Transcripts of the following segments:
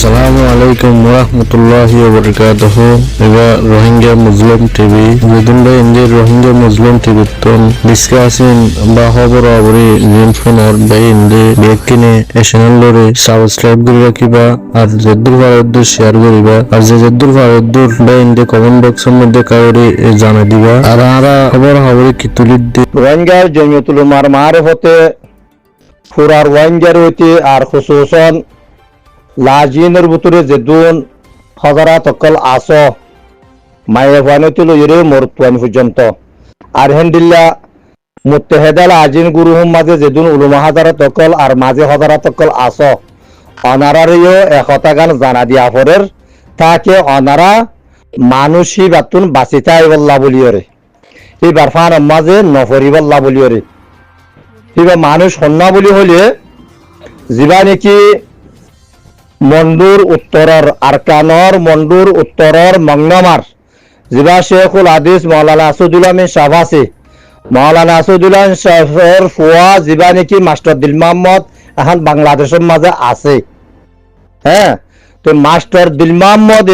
আসসালামু আলাইকুম ওরহমতুল্লাহি ওয়াবারাকাতুহু। এবার রোহিঙ্গা মুসলিম টিভি যেদিন ভাই ইন্ডিয়ার রোহিঙ্গা মুসলিম টিভি তন ডিসকাসিং বা খবর আবরি জিন ফোনর ভাই ইন্ডি ব্যক্তিনে চ্যানেল লরে সাবস্ক্রাইব করে রাখিবা আর যেদুর ভারতদুর শেয়ার করিবা আর যেদুর ভারতদুর ভাই ইন্ডি কমেন্ট বক্সের মধ্যে কাউরি জানাই দিবা আর আরা খবর আবরি কি তুলি দি রোহিঙ্গার জমিয়তুল মারফতে ফুরার রোহিঙ্গার হইতে আর খুসুসন লাজিনের ভিতরে যেদুন হজারা তকল আস মায়েফানিতে লইরে মরতুয়ান পর্যন্ত আর হেন্ডিল্লা মুত্তাহিদা লাজিন গুরুহুম মাঝে যেদুন উলুমা হাজারা তকল আর মাঝে হজারা তকল আস অনারারিও একতা গান জানা দিয়া ফরের তাকে অনারা মানুষই বাতুন বাঁচিতাই বল্লা বলিয়রে এবার ফান মাঝে নফরি বল্লা বলিয়রে এবার মানুষ হন্না বলি হলে যিবা নেকি মন্ডুর উত্তরর আরকানর মন্ডুর উত্তরর মংনমার যিবা শেখুল হাদিস মৌলানা আসাদুল্লাহ মিন শাহবাসি মৌলানা আসাদুল্লাহ শাহর ফুয়া যিবা নেকি মাস্টার দিল মোহাম্মদ এখন বাংলাদেশের মাঝে আছে। হ্যাঁ, তো মাস্টার দিল মোহাম্মদ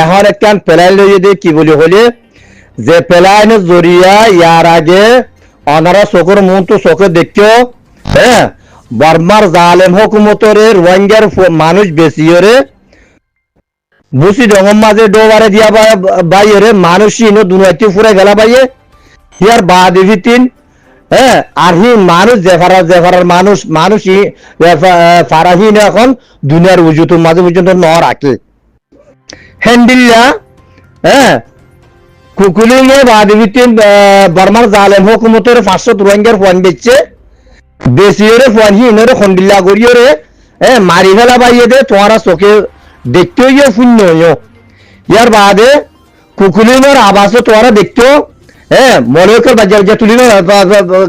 এখন একটা প্যালাইন লইয়ে দিয়ে কি বলি হলে যে প্যালাইনের জরিয়া ইয়ার আগে অনারা চোখের মন তো চোখে দেখিও। হ্যাঁ, বর্মার জালেম হুকুমতরে রোহিঙ্গার মানুষ বেশি ওরে বুসি ডঙ্গম মাঝে ডোবারে দিয়া বাইরে মানুষই ইনো দুনিয়াতে ফুরে গেলা বাইয়ে ইয়ার বাদ ভিতিন। হ্যাঁ, আর হি মানুষ জেফারার মানুষই ফারাহীন এখন দুনিয়ার উজুতের মাঝে পর্যন্ত ন রাখে হ্যান্ডিল্লা। হ্যাঁ, কুকুলিংয়ে বাদ ভিতিন বর্মার জালেম হুকুমতরে 500 রোহিঙ্গার ফোন বেচছে বেশিওরে ফোন হি ইনরে খন্ডিল্লা করিওরে মারি ফেলা বাইয়ে দে তোমারা চোখে দেখতেও ইয়ে শূন্য ইয়ার বাদে কুকুলিংয়ের আবাসও তোমারা দেখতেও। হ্যাঁ, মনে বাজ্যা তুলি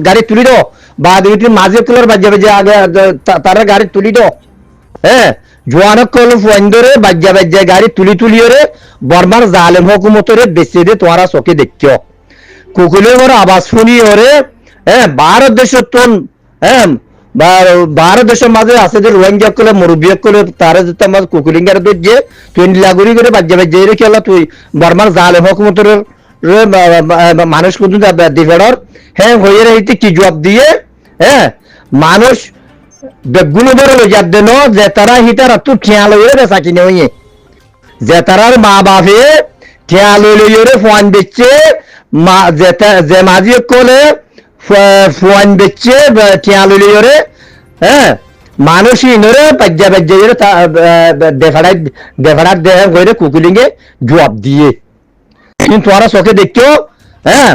গাড়ি তুলি দো বাদ মাঝে কুলার বাজ্যা আগে তারা গাড়ি তুলি দো। হ্যাঁ, জোয়ানক কল ফোন ধরে বাজ্যা গাড়ি তুলিওরে বর্মার জালেম হুকুমতরে বেশি দে তোমারা চোখে দেখতেও কুকুলিংয়ের আবাস শুনি ওরে। হ্যাঁ, ভারত দেশের তোন হ্যাঁ ভারত দেশের মাঝে আছে যে রোহিঙ্গা কলে মুরব্বী কলে তারা যদি আমার কুকুলিঙ্গার যে তুই লাগুরি করে বাজ্যা রেখে এলা তুই বর্মার জালেম হুকুমতরে মানুষ কিন্তু দিফেডর। হ্যাঁ, হয়ে রইতে কি জবাব দিয়ে। হ্যাঁ, মানুষ বেগুলো বড় লইয়ার দেন যে তারা হিতার তু খেয়াল হয়ে বেচা কিনে হইয়ে যে তারার মা বাপে খেয়াল লইরে ফোন দিচ্ছে যে মাঝি কলে ফোন বেচছে খেয়াল লইরে। হ্যাঁ, মানুষ ইনরে বাজ্যা দেফাড়ার দেহ করে কুকুলিঙ্গে জবাব দিয়ে কিন্তু ওরা চোখে দেখতেও। হ্যাঁ,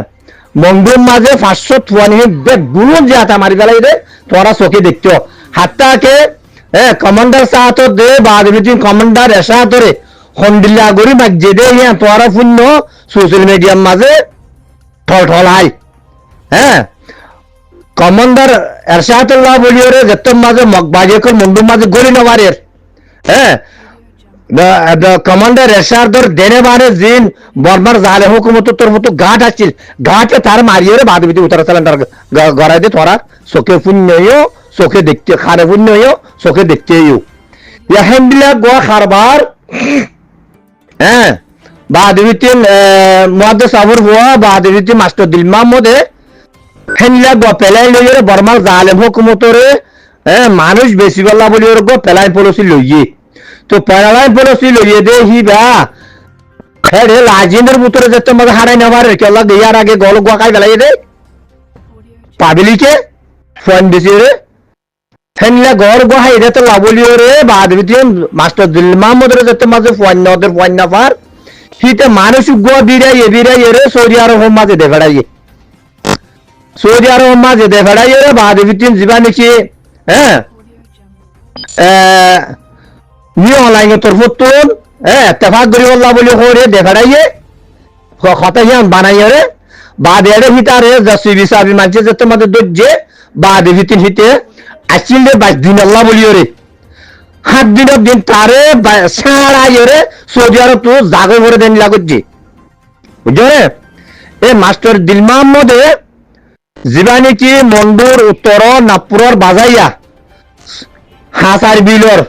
মঙ্গল মাঝে 500 বেগুলো যে হাতা মারি ফেলাই দে তোরা চোখে দেখতেও হাতটাকে। হ্যাঁ, কমান্ডার সাহাতর দে বাদ কমান্ডার এসা ধরে হন্ডিল্লা গড়ি বাজ্যে দে হ্যাঁ তোরা শূন্য সোশ্যাল মিডিয়ার মাঝে ঠলাই। হ্যাঁ, কমান্ডার এরশাদুল্লাহ বলিওরে যেত মাঝে মগবাজি কর মুন্ডুর মাঝে গড়ি নবারের। হ্যাঁ, কমান্ডার এরশাদর দেনে বারে জিন বর্মার জালে হুকুমত তোর মতো ঘাট আছিল ঘাটে তার মারিওরে বাদ বিধি উত্তর সিলিন্ডার গড়াই দে তোরা চোখে পুণ্যও চোখে দেখতে খারে পুণ্যও চোখে দেখতেও ইয়া হ্যান্ডিলা গোয়া খারবার। হ্যাঁ, বাদ বিধি মুহাদ্দিস আবুর হুয়া বাদ বিধি মাস্টার দিল মোহাম্মদে হেনলা গো পেলাই লইরে বর্মার জালেম হুকুমতরে মানুষ বেশি বল্লা বলি ওর গো পেলাই পলিসি লইয়ে তো পেলাই পলিসি লইয়ে দে হিবা হেরে লাজিনের ভিতরে যেতে মধ্যে হারাই নেবার কেলা দেয়ার আগে গল গোয়াকাই বেলাই দে পাবলিকে ফোন বেশি রে হেনলা গড় গোহাই রে তো লাবলি রে বাদ বিতি মাস্টার দিল মোহাম্মদের যেতে মাঝে ফোন নদের ফোন না পার হিতে মানুষ গো বিরাই রে সৌদি আরব মাঝে দেখাড়াইয়ে সৌদি আরব মাঝে দেখাড়াইয়ে রে বাদ বিতি জিবা নাকি। হ্যাঁ, নিয়ে অনলাইন তোর ফতুন তেফাক করি বললা বলি হরে দেখাড়াইয়ে কথা হিয়ান বানাইয়ে রে বাদ এড়ে হিতারে জসি বিসাবি মানছে যে তোমাদের দজ্জে বাদ বিতিন হিতে আসিল রে 22 দিন আল্লাহ বলি রে 7 দিনের দিন তারে সারাইয়ে রে সৌদি আরব তো জাগো ভরে দেন লাগছে বুঝছো রে। এ মাস্টার দিল মোহাম্মদে যিবা নেকি মন্ডুর উত্তর নাগপুরের বাজাইয়া হাসার বিলর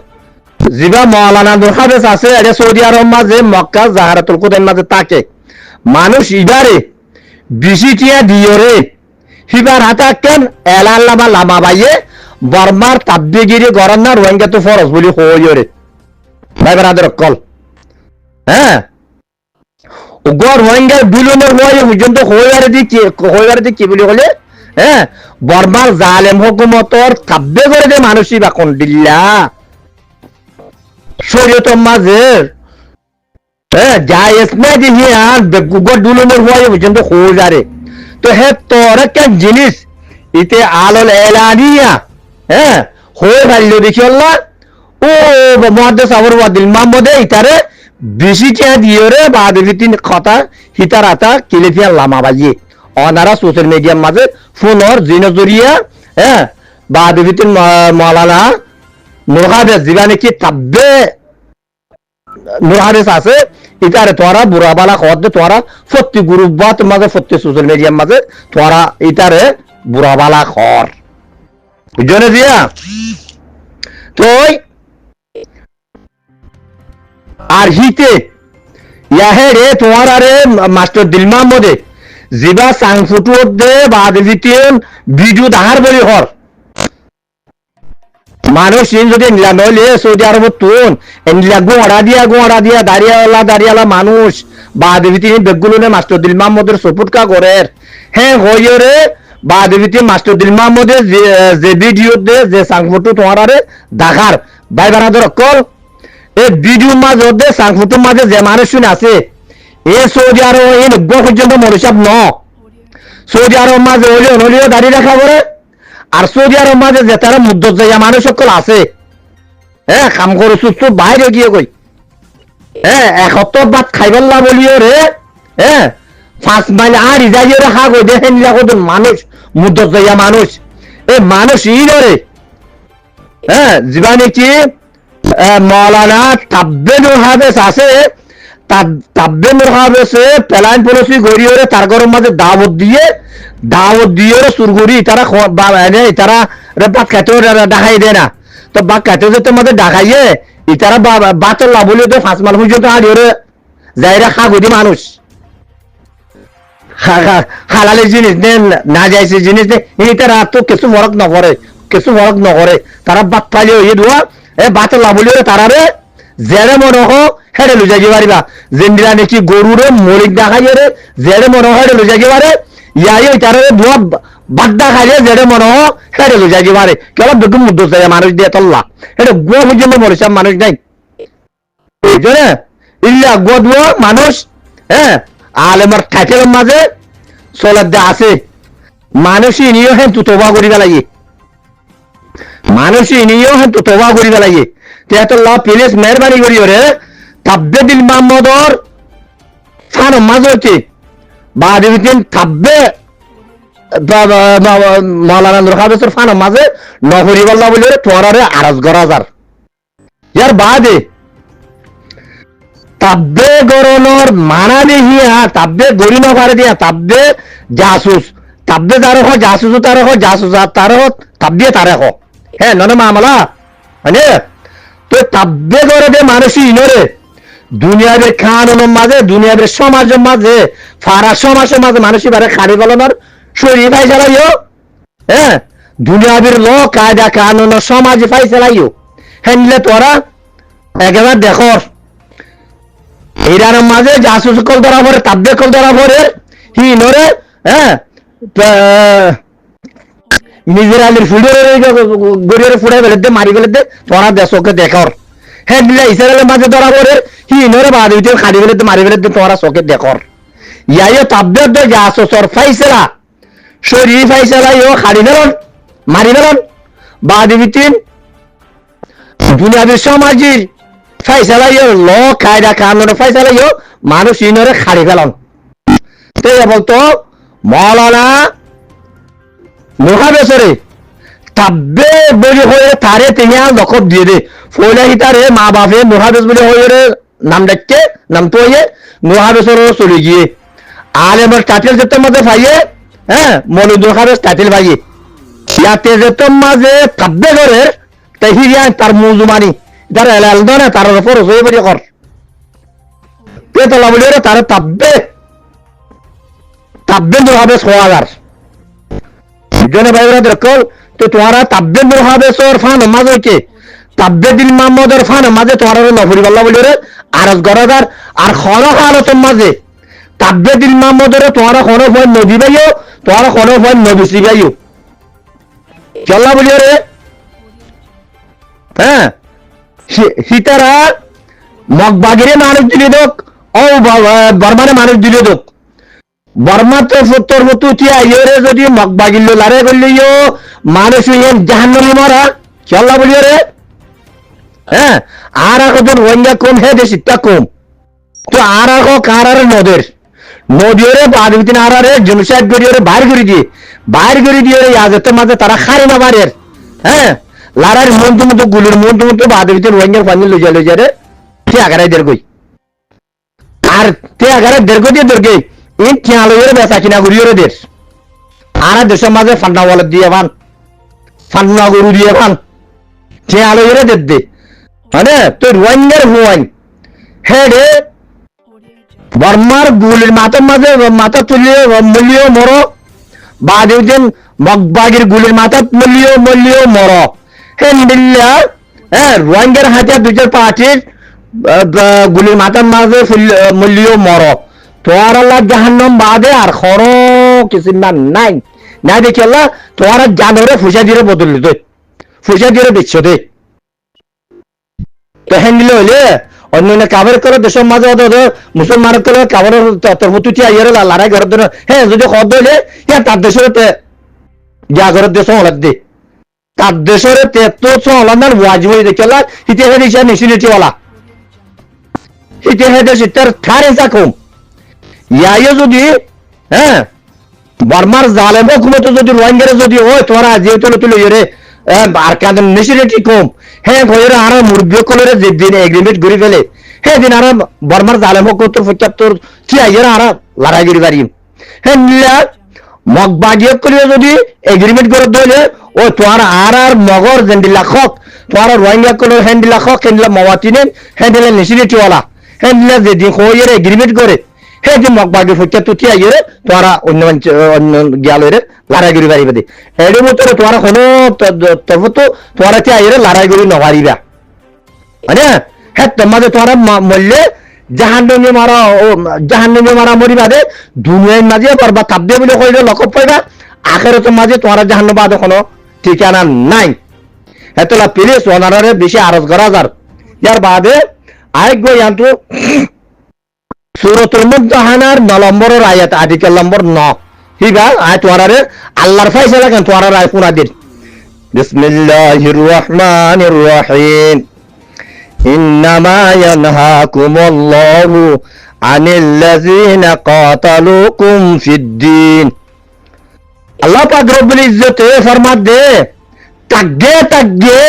জিবা মৌলানা দুহাবেস আছে এটা সৌদি আরব মাঝে মক্কা জাহারাতুল কুদার মাঝে তাকে মানুষ ইবারে বিশিটিয়া দিয়রে হিবার হাতা কেন এলাল্লামা লামা বাইয়ে বর্মার তাব্বিগিরি গরন্না রোহিঙ্গা তো ফরজ বলি হইরে ভাই বারাদের কল হ্যাঁ গর রোহিঙ্গা বিলুনের হয়ে পর্যন্ত হইয়ারে কি বলি হলে হ্যাঁ বর্মার জালেম হুকুমতর তাব্বে করে দে মানুষই বা কোন দিল্লা শরীয়ত মাঝের হ্যাঁ জায়েজ না দিহি আর বেগুগর দুলনের হয়ে পর্যন্ত হইয়ারে তো হে তোর একটা জিনিস ইতে আলোল এলানিয়া হ্যাঁ হয়ে ভাইলো দেখি আল্লাহ ও মহাদেশ আবর ওয়াদিল মাহমুদে ইতারে বেশি চেয়া দিয়ে রে বাদ ভিতিন কথা হিতার আতা কিলেফিয়া লামা বাজিয়ে অনারা সোশ্যাল মিডিয়ার মাঝে ফোনর জিন জরিয়া হ্যাঁ বাদ ভিতিন মৌলানা নুরহাবেস জিবা নাকি তাব্বে নুরহাবেস আছে ইতারে তোরা বুড়াবালা খদ তোরা সত্যি গ্রুপবাত মাঝে সত্যি সোশ্যাল মিডিয়ার মাঝে তোরা ইতারে বুড়াবালা খর বুঝনে দিয়া তো আর হিতে ইয়াহে রে তোমার আরে মাস্টার দিল মাহমুদে জিবা সাংফুটু দে বাদ ভিতিন ভিডিও দাহার বলি হর মানুষ যদি নইলে সৌদি আরব তুন এনলা গোড়া দিয়া দাঁড়িয়ালা মানুষ বাদ ভিতিন বেগুলুনে মাস্টার দিল মাহমুদের সপুটকা করে হ্যাঁ হইয় রে বাদ ভিতিন মাস্টার দিল মাহমুদের যে ভিডিও দে যে সাংফুটু তোমার আরে দাখার ভাই বানাদর কল এই ভিডিওর মাঝে দে সাংফুটুর মাঝে যে মানুষ আছে এ সৌদি আরব এই 90 পর্যন্ত মনুষ্যাব ন সৌদি আরব মাঝে হলিও দাঁড়িয়ে রাখা করে আর সৌদি আরব মাঝে যে তারা মুদ্দজাইয়া মানুষ সকল আছে হ্যাঁ কাম করে সুস্থ বাইরে গিয়ে কই হ্যাঁ 71 ভাত খাইবার না বলিও রে হ্যাঁ 5 মাইল আর ইজাইয়ে রাখা কই দেখেন লাগো মানুষ মুদ্দজাইয়া মানুষ এই মানুষ ই রে হ্যাঁ জীবানি কি মৌলানা তাব্বে নুরহাবেস আছে তাব্বে নুরহাবেসে প্যালাইন পলিসি গড়িয়ে তার ঘরের মাঝে দাওয়াত দিয়ে সুরগুড়ি তারা তারা বাদ খাইতেও ডাকাই দেয় না তো বাদ খাইতেও যে তোমাদের ডাকাইয়ে ইতারা বাতের লাভ হলে তো 5 মাল পর্যন্ত হারিয়ে যাইরা খাগুদি মানুষ হালালি জিনিস নেন না যাইছে জিনিস নেই ইতারা তো কিছু ফরক নকরে তারা বাদ পাইলে ইয়ে দোয়া এ বাতের লাভ হলে তারা রে জেরে মনে হোক হেডে লুজাই পারিবা যেন্দিরা নাকি গরুরে মলিক দেখাইয়ে রে জেরে মনে হয় হেডে লুজাই পারে ইয়াই তারে দোয়া বাড্ডা খাইলে জেরে মনে হোক হেডে লুজাই পারে কেন বেগুন মুদ্দ চাই মানুষ দিয়ে তল্লা এটা গুয়া পর্যন্ত মরিসাম মানুষ নাই বুঝলে ইল্লা গুয়া দুয়া মানুষ হ্যাঁ আলেমার টাইটেলের মাঝে চলার দে আছে মানুষই নিয়েও হেন তু তোবা করিবা লাগে তেহাতুল্লাহ প্লিজ মেহরবানি করি রে তাব্বে দিল মাহমুদর ফান মাঝে বাদ ভিতিন তাব্বে মৌলানা নুরহাবেসের ফান মাঝে নগরী বল্লা বলি রে তোরারে আরজ গরাজার ইয়ার বাদে তাব্বে গরনর মানা দেহিয়া তাব্বে গরি না পারে দিয়া তাব্বে জাসুস তাব্বে তার হ জাসুস তার হ জাসুস তার হ তাব্বে তার হ হ্যাঁ ননে মামলা মানে তো তাব্বে করে দে মানুষই ইনরে দুনিয়ার কানুনের মাঝে দুনিয়ার সমাজের মাঝে ফারা সমাজের মাঝে মানুষই বারে খাড়ি গলনার শরীর ফাই চালাইও হ্যাঁ দুনিয়াবির ল কায়দা কানুন সমাজ ফাই চালাইও হ্যান্ডলে তোরা একেবারে দেখর ইরানের মাঝে জাসুস কল ধরা পড়ে তাব্বে কল ধরা পড়ে হি নরে হ্যাঁ মিজরাইলের গড়িয়ে ফুড়াই ফেলে দে মারি ফেলে দে তোরা দেশকে দেখর হ্যাঁ ইসরায়েলের মাঝে ধরা পড়ে হি নরে বাদ হইতে খাড়ি ফেলে দে মারি ফেলে দে তোরা চোখে দেখর ইয়াইও তাব্বে দে জাসুসর ফাইসলা শরীর ফাইসলা ইও খাড়ি ফেলন মারি ফেলন বাদ হইতেন দুনিয়াবি সমাজের ফাইসলা ইও ল কায়দা কানুন ফাইসলা ইও মানুষ ইনরে খাড়ি ফেলন তো বলতো মৌলানা নুরহাবেসরে তাব্বে বলি হয়ে তারে তিনি লকব দিয়ে দে ফলে হিতারে মা বাপে নুরহাবেস বলি হয়ে রে নাম ডাকছে নাম তো হয়ে নুরহাবেসর চলে গিয়ে আলেমর টাইটেল যেতে মাঝে পাইয়ে হ্যাঁ মনু নুরহাবেস টাইটেল পাইয়ে ইয়াতে যেতে মাঝে তাব্বে করে তাই হিরিয়া তার মুজুমানি যারা এলাল না তার উপর হয়ে বেরিয়ে কর পেতলা বলি তারা তাব্বে হবে 6,000 জনে ভাইরা দেখল তো তোমারা তাব্বে হবে সোর ফান মাঝে হইতে তাব্বে দিল মাহমুদের ফান মাঝে তোমার নফরি বল্লা বলি রে আরজ গরাদার আর খনো হালতের মাঝে তাব্বে দিল মাহমুদের তোমার খনো ভয় নদী ভাইও তোমার খনো ভয় নবী ভাইও চল্লা বলি রে হ্যাঁ সীতারা মগবাগিরে মানুষ দিলে দোক ও বর্মারে মানুষ দিলে দোক বর্মাতে ফুত্তর ফুতু তিয়া ইয়ে যদি মগবাগিল লারে করলিও মানুষ জাহান্নামে মরা চল্লা বলি রে হ্যাঁ আর কজন রোহিঙ্গা কম হে দেশিটা কম তো আর কার আর নদীরে বাদবিতিন আর জেনোসাইড করিয়ে বাইর করে দিয়ে ইয়াজতের মাঝে তারা খারে না বাড়ির হ্যাঁ লারার মন্ত্র গুলির মন্ত্র বাদবিতিন রোহিঙ্গার পানি লইয়া রে তে আগারাই দের গই আর তে আগারাই দের গই দিয়ে দরগে ইন খেয়ালইরে বেচা কিনা করিয়ে রে দেশ আর দেশের মাঝে ফান্ডা ওয়ালেট দিয়ে ভান ফান্ডা গরু দিয়ে ভান খেয়ালইরে দে মানে তো রোহিঙ্গার হুয়াইন হেডে বর্মার গুলির মাথার মাঝে মাথা তুলিয়ে মূল্য মরো বাদিন মগবাগির গুলির মাথা মূল্য মরো হেন্ডিল্লা হ্যাঁ রোহিঙ্গার হাতে দুজন পার্টির গুলির মাথার মাঝে মূল্য মরো তোমার আল্লাহ জাহান্নাম বাদে আর খরো কিছু নাই না দেখি আল্লাহ তোমার জানরে ফুসা দিয়ে বদলি দে ফুসা দিয়ে দিচ্ছ দে তো হ্যান্ডিল হইলে অন্য কাবার করে দেশের মাঝে মুসলমান করে কাবার তরফতুটি আইয়ারে লড়াই ঘরের জন্য হ্যাঁ যদি খদ হইলে হ্যাঁ তার দেশের যা ঘরের দেশ হলাদ দে তার দেশের তো হলাদার ওয়াজিব হয়ে দেখলা হিতে হে দিশা নিশিলিটি ওলা হিতে হে দেশ তার ঠারে কম ইয়াইয়ে যদি হ্যাঁ বর্মার জালেম হুকুমত যদি রোহিঙ্গারে যদি হয় তোরা যেহেতু তুলে রে আর কাদের নিশিলিটি কম হ্যাঁ ঘরে আর মুরব্বী কলরে যেদিন এগ্রিমেন্ট করে ফেলে হ্যাঁ দিন আর বর্মার জালেম হুকুমত 75 ছিয়াইয়ের আর লড়াই করি পারি হ্যাঁ নিলা মগবাগিয়ে করে যদি এগ্রিমেন্ট করে দিলে ও তোর আর মগর জেন্ডিলা খক তোর রোহিঙ্গা কলর হ্যান্ডিলা খক হ্যান্ডিলা মাওয়াতিনে হ্যান্ডিলা নিশিলিটি ওলা হ্যান্ডিলা যেদিন হইয়ের এগ্রিমেন্ট করে হ্যাঁ যে মগবাগিয়ে 75 ছিয়াইয়ের তোরা অন্য গিয়ালরে লড়াই করি পারিবে দে এর মতো তোরা কোনো তবু তোরা ছিয়াইয়ের লড়াই করি নপারিবা মানে হ্যাঁ তোমাদের তোরা মরলে জাহান্নামে মারা মরিবা দে দুনিয়ার মাঝে পারবা তাবদে বলে কইলে লক্ষ্য পাইবা আখিরাতের মাঝে তোরা জাহান্নাম বাদে কোনো ঠিকানা নাই এতলা প্লিজ ওনারে বেশি আরজ করা যার ইয়ার বাদে আরেক গো ইয়ান্তু সূরাতুল মুমতাহানার 9 নম্বরের আয়াত আর্টিকেল নম্বর 9 হিবা আয় তোরারে আল্লাহর ফয়সালা কেন তোরারে আয় পুরা দিন বিসমিল্লাহির রহমানির রহিম ইন্নামা ইয়ানহাকুমুল্লাহু আনিল্লাযিনা কাতালুকুম ফিদ্দীন আল্লাহ পাক রব্বুল ইজ্জত ফরমাত দে তাগগে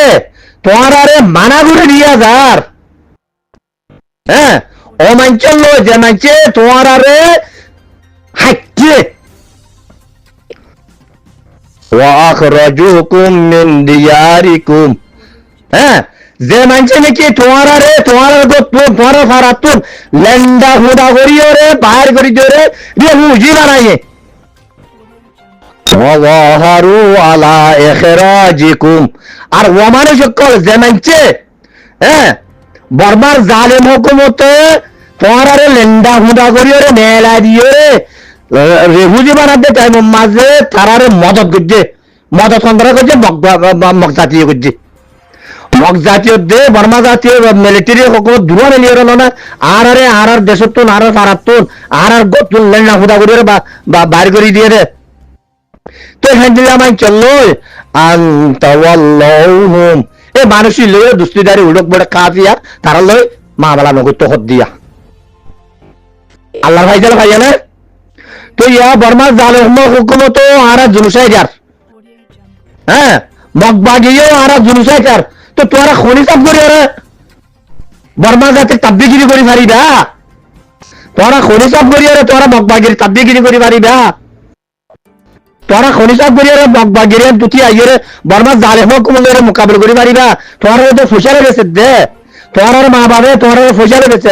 তোরারে মানা করে দিয়া যার হ্যাঁ ও মানচল যে মানছে তোরারে হাক্কে ওয়া আখরাজুকুম মিন দিয়ারিকুম হ্যাঁ যে মানছে নাকি তোরারে তোরা ফারাতুন লেন্ডা হুদা করিও রে বাইর করি দিও রে হুজি বানাইয়ে ওয়াহারু আলা ইখরাজিকুম আর ওয়া মানে সকল যে মানছে হ্যাঁ বর্মার জালেম হুকুমতে তোরারে লেন্ডা হুদা করিও রে মেলা দিও রে রেহুজি বানাতে টাইম মাঝে তারারে মদত সন্দ্রা করছে মগ জাতীয় করছে মগ জাতীয় দে বর্মা জাতীয় মিলিটারি হুকুমত দূর নিয়ে রল না আর দেশতুন আর ফারাতুন আর গতুন লেন্ডা হুদা করিও রে বা বাইর করে দিয়ে রে তো হ্যান্ডিল আমায় চললো আন্তাওয়াল্লাহুম এ মানুষই লয়ে দুস্তিদারি উড়ক বড় কাফিয়া তারা লয় মা বালা নগদ তো হদ দিয়া আল্লাহ ভাই জাল ভাইয়া না তো ইয়া বর্মা জালেম হুকুমত আর জুলুসাই যার হ্যাঁ মগবাগিও আর জুলুসাই যার তো তোরা খনি সব করি রে বর্মা জাতি তাব্বিগিরি করি পারিবা তোরা খনি সব করি রে তোরা মগবাগিরি তাব্বিগিরি করি পারিবা তোরা খনিসাব করিয়ে বকবাগিরে তুতি আইয়ে বর্মা জালেমক কুমলের মোকাবিলা করি পারিবা তোরা তো ফুসারে বেসে দে তোর মা বাবা তোর ফুসারে বেসে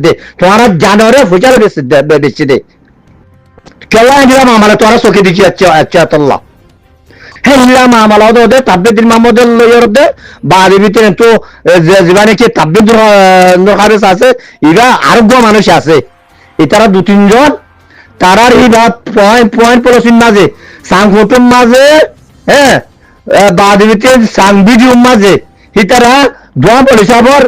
দে তোর জানরে ফুসারে বেসে দে কেলা ইলা মামালা তোরা চোখে দিচ্ছি আচ্ছা আল্লাহ হ্যাঁ ইলা মামালা ওদের তাব্বিদিন মাহমুদের লইয়ের দে বাড়ি ভিতরে তো জীবনে কি তাব্বিদ নখারেস আছে ইরা আরোগ্য মানুষ আছে এটারা দু তিনজন তারার এই পয়েন্ট পলিসির মাঝে সাং ফটোর মাঝে হ্যাঁ বাড়ি ভিতরে সাং ভিডিওর মাঝে ইতারা দোয়া পলিসাবর